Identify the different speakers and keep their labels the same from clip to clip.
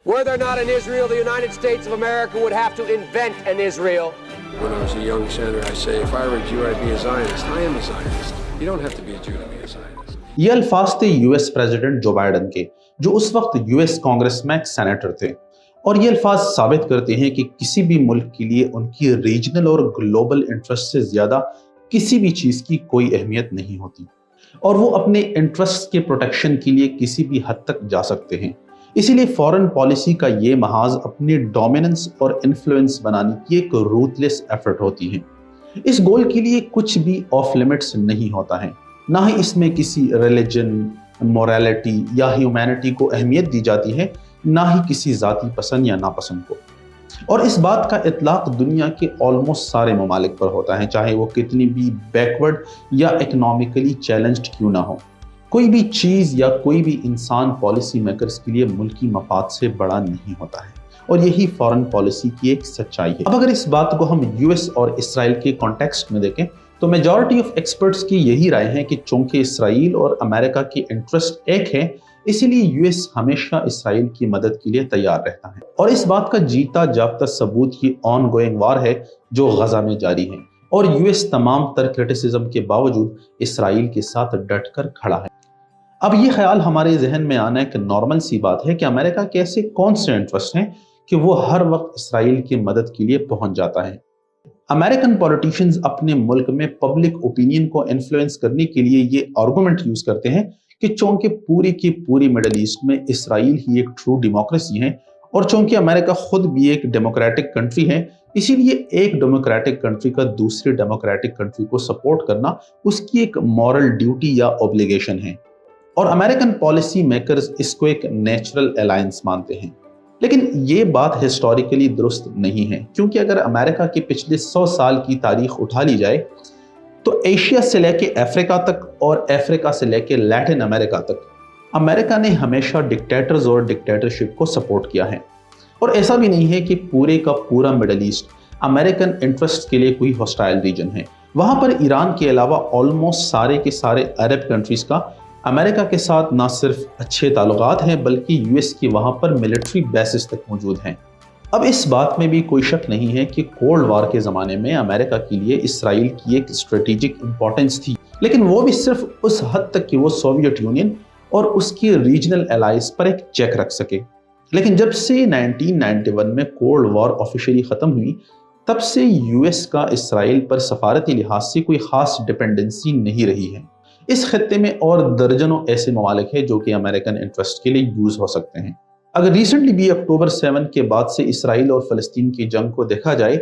Speaker 1: Were there not an Israel, the United States of America would have to invent an Israel.
Speaker 2: When I was a young senator, I say, if I were a Jew, I'd be a Zionist. I am a Zionist. You don't have to be a Jew to be a Zionist.
Speaker 3: ये अल्फाज थे US president जो Biden के, जो उस वक्त US Congress में एक सेनेटर थे। और ये अल्फाज साबित करते हैं कि किसी भी मुल्क के लिए उनकी रीजनल और ग्लोबल इंटरेस्ट से ज्यादा किसी भी चीज की कोई अहमियत नहीं होती, और वो अपने इंटरेस्ट के प्रोटेक्शन के लिए किसी भी हद तक जा सकते हैं। इसीलिए फॉरेन पॉलिसी का ये महाज अपनी डोमिनेंस और इन्फ्लुएंस बनाने की एक रूथलेस एफर्ट होती है। इस गोल के लिए कुछ भी ऑफ लिमिट्स नहीं होता है, ना ही इसमें किसी रिलीजन, मोरालिटी या ह्यूमैनिटी को अहमियत दी जाती है, ना ही किसी जाती पसंद या नापसंद को। और इस बात का इतलाक दुनिया के ऑलमोस्ट सारे ममालिक पर होता है, चाहे वो कितनी भी बैकवर्ड या इकोनॉमिकली चैलेंज्ड क्यों ना हो। कोई भी चीज़ या कोई भी इंसान पॉलिसी मेकर्स के लिए मुल्की मफाद से बड़ा नहीं होता है, और यही फॉरेन पॉलिसी की एक सच्चाई है। अब अगर इस बात को हम यूएस और इसराइल के कॉन्टेक्स्ट में देखें तो मेजॉरिटी ऑफ एक्सपर्ट्स की यही राय है कि चूंकि इसराइल और अमेरिका की इंटरेस्ट एक है, इसीलिए यूएस हमेशा इसराइल की मदद के लिए तैयार रहता है। और इस बात का जीता जागता सबूत ये ऑन गोइंग वार है जो गजा में जारी है, और यूएस तमाम तर क्रिटिसिज्म के बावजूद इसराइल के साथ डट कर खड़ा है। अब ये ख्याल हमारे जहन में आना एक नॉर्मल सी बात है कि अमेरिका के ऐसे कौन से इंटरेस्ट हैं कि वो हर वक्त इसराइल की मदद के लिए पहुंच जाता है। अमेरिकन पॉलिटिशियंस अपने मुल्क में पब्लिक ओपिनियन को इन्फ्लुएंस करने के लिए ये आर्गुमेंट यूज करते हैं कि चूंकि पूरी की पूरी मिडल ईस्ट में इसराइल ही एक ट्रू डेमोक्रेसी है, और चूंकि अमेरिका खुद भी एक डेमोक्रेटिक कंट्री है, इसीलिए एक डेमोक्रेटिक कंट्री का दूसरी डेमोक्रेटिक कंट्री को सपोर्ट करना उसकी एक मॉरल ड्यूटी या ऑब्लिगेशन है। और अमेरिकन पॉलिसी मेकर्स इसको एक नेचुरल अलायंस मानते हैं। लेकिन ये बात हिस्टोरिकली दुरुस्त नहीं है, क्योंकि अगर अमेरिका के पिछले 100 साल की तारीख उठा ली जाए तो एशिया से लेके अफ्रीका तक और अफ्रीका से लेके लैटिन अमेरिका तक अमेरिका ने हमेशा डिक्टेटर्स और डिक्टेटरशिप को सपोर्ट किया है। और ऐसा भी नहीं है कि पूरे का पूरा मिडल ईस्ट अमेरिकन इंटरेस्ट के लिए कोई हॉस्टाइल रीजन है। वहां पर ईरान के अलावा ऑलमोस्ट सारे के सारे अरब कंट्रीज का अमेरिका के साथ ना सिर्फ अच्छे ताल्लुकात हैं, बल्कि यूएस की वहां पर मिलिट्री बेसिस तक मौजूद हैं। अब इस बात में भी कोई शक नहीं है कि कोल्ड वार के ज़माने में अमेरिका के लिए इसराइल की एक स्ट्रेटेजिक इंपॉर्टेंस थी, लेकिन वो भी सिर्फ उस हद तक कि वो सोवियत यूनियन और उसकी रीजनल एलाइज पर एक चेक रख सके। लेकिन जब से 1991 में कोल्ड वॉर ऑफिशियली ख़त्म हुई, तब से यूएस का इसराइल पर सफारती लिहाज से कोई ख़ास डिपेंडेंसी नहीं रही है। इस खत्ते में और दर्जनों ऐसे ममालिक हैं जो कि अमेरिकन इंटरेस्ट के लिए यूज हो सकते हैं। अगर रिसेंटली भी अक्टूबर 7 के बाद से इसराइल और फलस्तीन की जंग को देखा जाए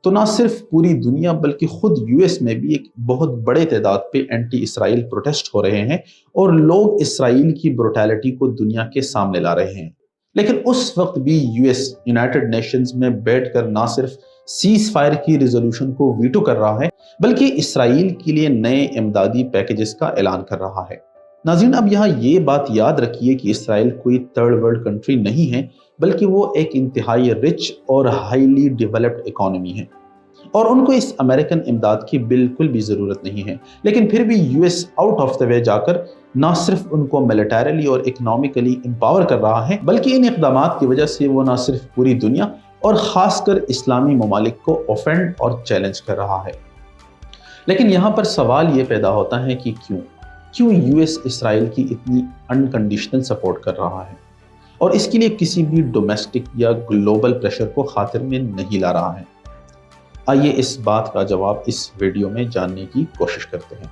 Speaker 3: तो ना सिर्फ पूरी दुनिया बल्कि खुद यूएस में भी एक बहुत बड़े तादाद पे एंटी इसराइल प्रोटेस्ट हो रहे हैं, और लोग इसराइल की ब्रुटैलिटी को दुनिया के सामने ला रहे हैं। लेकिन उस वक्त भी यूएस यूनाइटेड नेशंस में बैठकर ना सिर्फ सीज फायर की रिजोल्यूशन को वीटो कर रहा है, बल्कि इसराइल के लिए नए इमदादी पैकेजेस का ऐलान कर रहा है। नाज़रीन, अब यहाँ ये बात याद रखिए कि इसराइल कोई थर्ड वर्ल्ड कंट्री नहीं है, बल्कि वो एक इंतहाई रिच और हाईली डेवलप्ड इकोनॉमी है, और उनको इस अमेरिकन इमदाद की बिल्कुल भी ज़रूरत नहीं है। लेकिन फिर भी US out of the way जाकर ना सिर्फ उनको मिलिटरीली और इकोनॉमिकली एम्पावर कर रहा है, बल्कि इन इक़दामात की वजह से वो ना सिर्फ पूरी दुनिया और ख़ासकर इस्लामी ममालिक को ऑफेंड और चैलेंज कर रहा है। लेकिन यहाँ पर सवाल ये पैदा होता है कि क्यों यूएस इसराइल की इतनी अनकंडीशनल सपोर्ट कर रहा है, और इसके लिए किसी भी डोमेस्टिक या ग्लोबल प्रेशर को खातिर में नहीं ला रहा है। आइए इस बात का जवाब इस वीडियो में जानने की कोशिश करते हैं।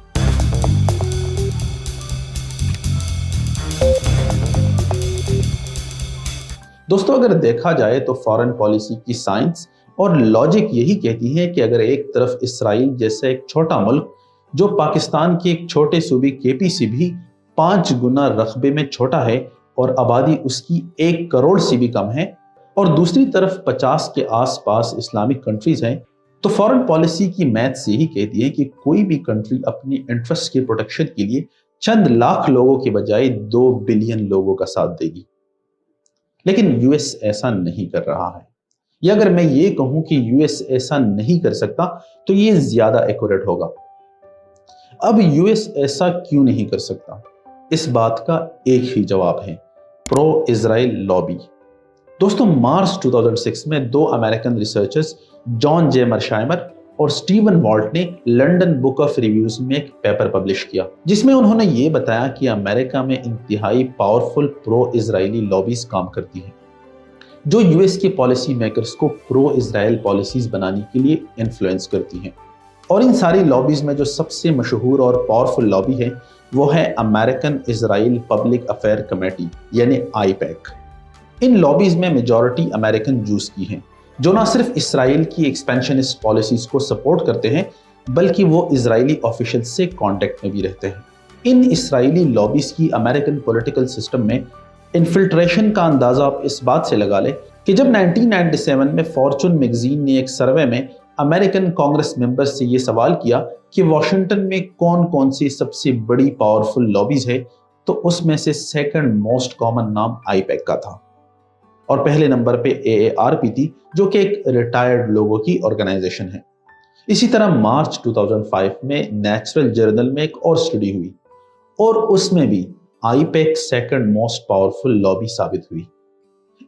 Speaker 3: दोस्तों, अगर देखा जाए तो फॉरेन पॉलिसी की साइंस और लॉजिक यही कहती है कि अगर एक तरफ इसराइल जैसा एक छोटा मुल्क जो पाकिस्तान के एक छोटे सूबे केपी से भी 5 गुना रकबे में छोटा है और आबादी उसकी 1 करोड़ से भी कम है, और दूसरी तरफ 50 के आसपास इस्लामिक कंट्रीज हैं, तो फॉरेन पॉलिसी की मैथ्स यही कहती है कि कोई भी कंट्री अपनी इंटरेस्ट के प्रोटेक्शन के लिए चंद लाख लोगों के बजाय 2 बिलियन लोगों का साथ देगी। लेकिन यूएस ऐसा नहीं कर रहा है, या अगर मैं ये कहूं कि यूएस ऐसा नहीं कर सकता तो ये ज्यादा एक्यूरेट होगा। अब यूएस ऐसा क्यों नहीं कर सकता? इस बात का एक ही जवाब है, प्रो इजराइल लॉबी। दोस्तों, मार्च 2006 में दो अमेरिकन रिसर्चर्स जॉन जे मर्शाइमर और स्टीवन वॉल्ट ने लंदन बुक ऑफ रिव्यूज में एक पेपर पब्लिश किया, जिसमें उन्होंने ये बताया कि अमेरिका में इंतहाई पावरफुल प्रो इजरायली लॉबीज काम करती हैं, जो यूएस के पॉलिसी मेकर्स को प्रो इजराइल पॉलिसीज बनाने के लिए इन्फ्लुएंस करती हैं। और इन सारी लॉबीज में जो सबसे मशहूर और पावरफुल लॉबी है वो है American Israel public affair committee यानी आईपैक। इन लॉबीज में मेजॉरिटी अमेरिकन जूस की हैं, जो ना सिर्फ इसराइल की एक्सपेंशनिस्ट पॉलिसीज को सपोर्ट करते हैं बल्कि वो इजरायली ऑफिशियल से कांटेक्ट में भी रहते हैं। इन इसराइली लॉबीज की अमेरिकन पॉलिटिकल सिस्टम में इन्फिल्ट्रेशन का अंदाजा आप इस बात से लगा लें कि जब 1997 में फॉर्चून मैगजीन ने एक सर्वे में अमेरिकन कांग्रेस मेंबर्स से ये सवाल किया कि वॉशिंगटन में कौन कौन सी सबसे बड़ी पावरफुल लॉबीज है, तो उसमें से सेकंड मोस्ट कॉमन नाम आईपैक का था और पहले नंबर पे AARP थी, जो कि एक रिटायर्ड लोगों की ऑर्गेनाइजेशन है। इसी तरह मार्च 2005 में नेचुरल जर्नल में एक और स्टडी हुई और उसमें भी IUPAC second most powerful lobby साबित हुई।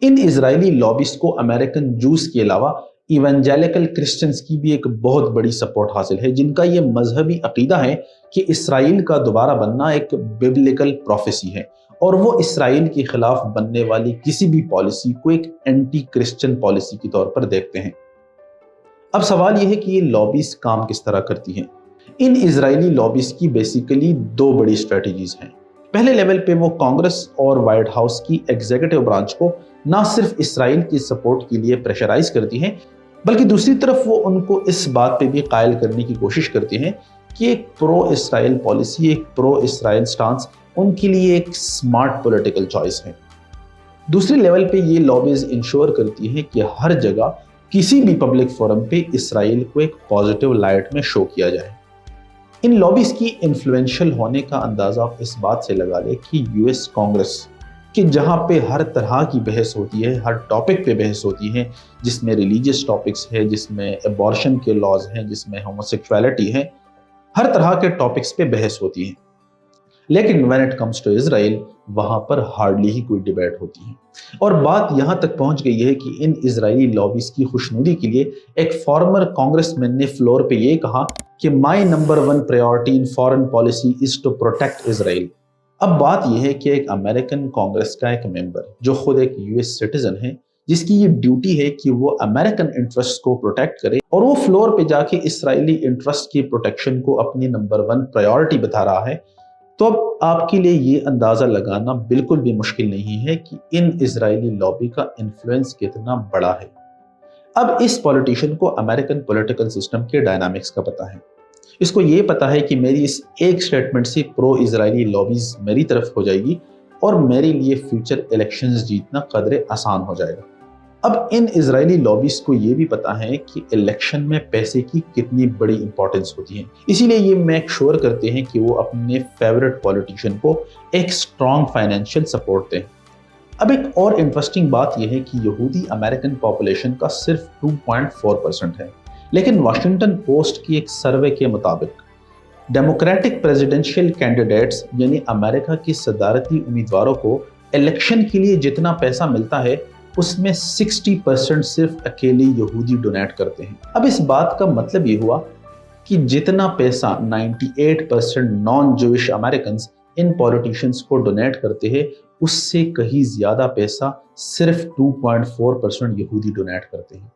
Speaker 3: इन इजरायली लॉबीज को अमेरिकन जूस के अलावा इवेंजेलिकल क्रिश्चियंस की भी एक बहुत बड़ी सपोर्ट हासिल है, जिनका ये मजहबी अकीदा है कि इसराइल का दोबारा बनना एक बिब्लिकल प्रोफेसी है और वो इसराइल के खिलाफ बनने वाली किसी भी पॉलिसी को एक एंटी क्रिश्चियन पॉलिसी के तौर पर देखते हैं। अब सवाल यह है कि ये लॉबीज काम किस तरह करती हैं। इन इजरायली लॉबीज की बेसिकली दो बड़ी स्ट्रेटजीज हैं। पहले लेवल पे वो कांग्रेस और व्हाइट हाउस की एग्जीक्यूटिव ब्रांच को ना सिर्फ इसराइल की सपोर्ट के लिए प्रेशराइज करती हैं, बल्कि दूसरी तरफ वो उनको इस बात पे भी कायल करने की कोशिश करती हैं कि एक प्रो इसराइल पॉलिसी, एक प्रो इसराइल स्टांस उनके लिए एक स्मार्ट पॉलिटिकल चॉइस है। दूसरे लेवल पे ये लॉबीज इंश्योर करती हैं कि हर जगह किसी भी पब्लिक फोरम पे इसराइल को एक पॉजिटिव लाइट में शो किया जाए। इन लॉबीज की इन्फ्लुएंशियल होने का अंदाजा आप इस बात से लगा ले कि यूएस कांग्रेस कि जहाँ पे हर तरह की बहस होती है, हर टॉपिक पे बहस होती है, जिसमें रिलीजियस टॉपिक्स है, जिसमें एबॉर्शन के लॉज हैं, जिसमें होमोसेक्सुअलिटी है, हर तरह के टॉपिक्स पे बहस होती है। लेकिन when it comes to Israel, वहाँ पर हार्डली ही कोई डिबेट होती है। और बात यहाँ तक पहुँच गई है कि इन इजरायली लॉबीज की खुशनुदी के लिए एक फॉर्मर कांग्रेसमैन ने फ्लोर पे ये कहा कि my number 1 priority in foreign policy is to protect Israel. अब बात यह है कि एक अमेरिकन कांग्रेस का एक मेंबर जो खुद एक यूएस सिटीजन है, जिसकी ये ड्यूटी है कि वो अमेरिकन इंटरेस्ट को प्रोटेक्ट करे, और वो फ्लोर पे जाके इसराइली इंटरेस्ट की प्रोटेक्शन को अपनी नंबर 1 प्रायोरिटी बता रहा है, तो अब आपके लिए ये अंदाजा लगाना बिल्कुल भी मुश्किल नहीं है कि इन इजरायली लॉबी का इन्फ्लुएंस कितना बड़ा है। अब इस पॉलिटिशियन को अमेरिकन पॉलिटिकल सिस्टम के डायनामिक्स का पता है। इसको ये पता है कि मेरी इस एक स्टेटमेंट से प्रो इजरायली लॉबीज मेरी तरफ हो जाएगी और मेरे लिए फ्यूचर इलेक्शंस जीतना कदरे आसान हो जाएगा। अब इन इजरायली लॉबीज को ये भी पता है कि इलेक्शन में पैसे की कितनी बड़ी इंपॉर्टेंस होती है, इसीलिए ये मेक श्योर करते हैं कि वो अपने फेवरेट पॉलिटिशियन को एक स्ट्रॉन्ग फाइनेंशियल सपोर्ट दें। अब एक और इंटरेस्टिंग बात यह है कि यहूदी अमेरिकन पॉपुलेशन का सिर्फ 2.4% है, लेकिन वाशिंगटन पोस्ट की एक सर्वे के मुताबिक डेमोक्रेटिक प्रेसिडेंशियल कैंडिडेट्स यानी अमेरिका के सदारती उम्मीदवारों को इलेक्शन के लिए जितना पैसा मिलता है उसमें 60% सिर्फ अकेले यहूदी डोनेट करते हैं। अब इस बात का मतलब ये हुआ कि जितना पैसा 98% non Jewish American in politicians को डोनेट करते हैं, उससे कहीं ज्यादा पैसा सिर्फ 2.4% यहूदी डोनेट करते हैं।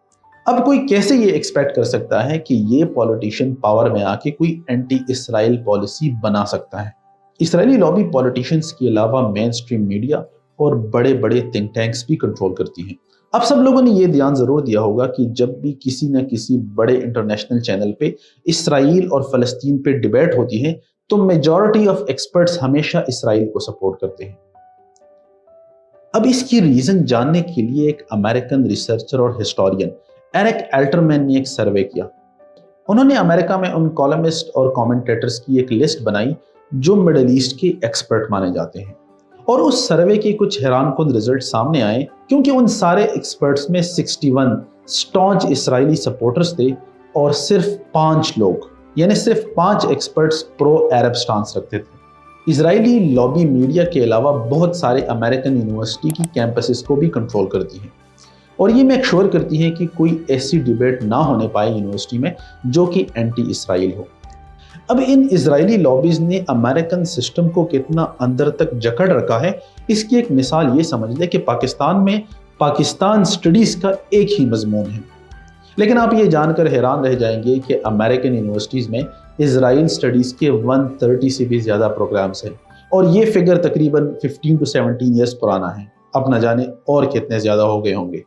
Speaker 3: अब कोई कैसे ये एक्सपेक्ट कर सकता है कि ये पॉलिटिशियन पावर में आके कोई एंटी इसराइल पॉलिसी बना सकता है। इसराइली लॉबी पॉलिटिशियंस के अलावा मेन स्ट्रीम मीडिया और बड़े बड़े थिंक टैंक्स भी कंट्रोल करती हैं। अब सब लोगों ने ये ध्यान जरूर दिया होगा कि जब भी किसी न किसी बड़े इंटरनेशनल चैनल पे इसराइल और फलस्तीन पे डिबेट होती है तो मेजॉरिटी ऑफ एक्सपर्ट्स हमेशा इसराइल को सपोर्ट करते हैं। अब इसकी रीजन जानने के लिए एक अमेरिकन रिसर्चर और हिस्टोरियन एरिक एल्टरमैन ने एक सर्वे किया। उन्होंने अमेरिका में उन कॉलमिस्ट और कमेंटेटर्स की एक लिस्ट बनाई जो मिडिल ईस्ट के एक्सपर्ट माने जाते हैं, और उस सर्वे के कुछ हैरानकुन रिजल्ट सामने आए, क्योंकि उन सारे एक्सपर्ट्स में 61 स्टॉन्च इसराइली सपोर्टर्स थे और सिर्फ 5 लोग यानी सिर्फ 5 एक्सपर्ट्स प्रो अरब स्टांस रखते थे। इजरायली लॉबी मीडिया के अलावा बहुत सारे अमेरिकन यूनिवर्सिटी की कैंपसेस को भी कंट्रोल करती है। اور یہ میک شور کرتی ہیں کہ کوئی ایسی ڈیبیٹ نہ ہونے پائے یونیورسٹی میں جو کہ اینٹی اسرائیل ہو۔ اب ان اسرائیلی لابیز نے امریکن سسٹم کو کتنا اندر تک جکڑ رکھا ہے، اس کی ایک مثال یہ سمجھ لیں کہ پاکستان میں پاکستان سٹڈیز کا ایک ہی مضمون ہے، لیکن آپ یہ جان کر حیران رہ جائیں گے کہ امریکن یونیورسٹیز میں اسرائیل سٹڈیز کے 130 سے بھی زیادہ پروگرامز ہیں، اور یہ فگر تقریباً 15 to 17 ایئرس پرانا ہے، اب نہ جانے اور کتنے زیادہ ہو گئے ہوں گے۔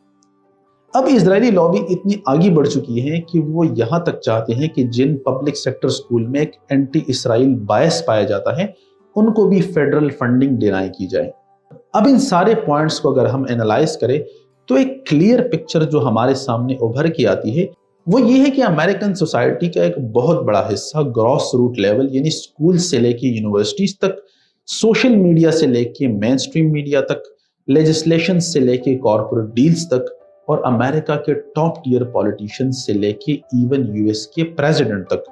Speaker 3: اب اسرائیلی لابی اتنی آگے بڑھ چکی ہے کہ وہ یہاں تک چاہتے ہیں کہ جن پبلک سیکٹر سکول میں ایک اینٹی اسرائیل بائس پایا جاتا ہے ان کو بھی فیڈرل فنڈنگ ڈینائی کی جائے۔ اب ان سارے پوائنٹس کو اگر ہم انالائز کریں تو ایک کلیئر پکچر جو ہمارے سامنے ابھر کے آتی ہے وہ یہ ہے کہ امریکن سوسائٹی کا ایک بہت بڑا حصہ گراس روٹ لیول یعنی سکول سے لے کے یونیورسٹیز تک، سوشل میڈیا سے لے کے مین سٹریم میڈیا تک، لیجسلیشن سے لے کے کارپوریٹ ڈیلز تک، اور امریکہ کے ٹاپ ٹیئر پولیٹیشین سے لے کے ایون یو ایس کے پریزیڈنٹ تک،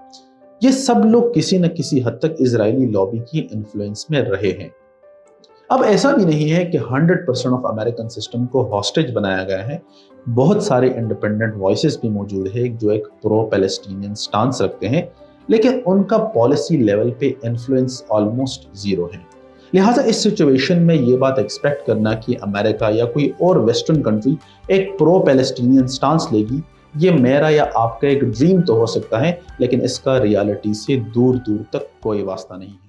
Speaker 3: یہ سب لوگ کسی نہ کسی حد تک اسرائیلی لابی کی انفلوئنس میں رہے ہیں۔ اب ایسا بھی نہیں ہے کہ 100% آف امریکن سسٹم کو ہاسٹیج بنایا گیا ہے، بہت سارے انڈیپینڈنٹ وائسز بھی موجود ہیں جو ایک پرو پیلسٹینین سٹانس رکھتے ہیں، لیکن ان کا پالیسی لیول پہ انفلوئنس آلموسٹ زیرو ہے۔ لہٰذا اس سچویشن میں یہ بات ایکسپیکٹ کرنا کہ امریکہ یا کوئی اور ویسٹرن کنٹری ایک پرو پیلسٹینین سٹانس لے گی، یہ میرا یا آپ کا ایک ڈریم تو ہو سکتا ہے، لیکن اس کا ریالٹی سے دور دور تک کوئی واسطہ نہیں ہے۔